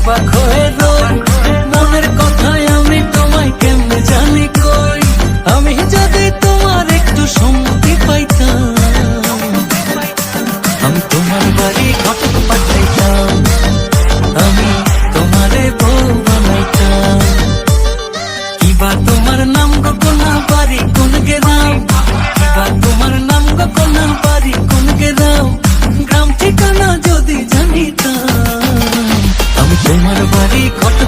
অবাক হয়ে রই, মনের কথায় আমি তোমায় কেমনে জানি কই। আমি যদি তোমার একটু সম্মতি পাইতাম, আমি তোমার বাড়ি ঘটক পাঠাইতাম, আমি তোমারে বউ বানাইতাম। কিবা তোমার নাম গো কোনা বাড়ি কোন গেরাম, কিবা তোমার নাম গো কোনা বাড়ি কোন গেরাম, গ্রাম ঠিকানা যদি জানিতাম। আমি তোমার বাড়ি ঘটক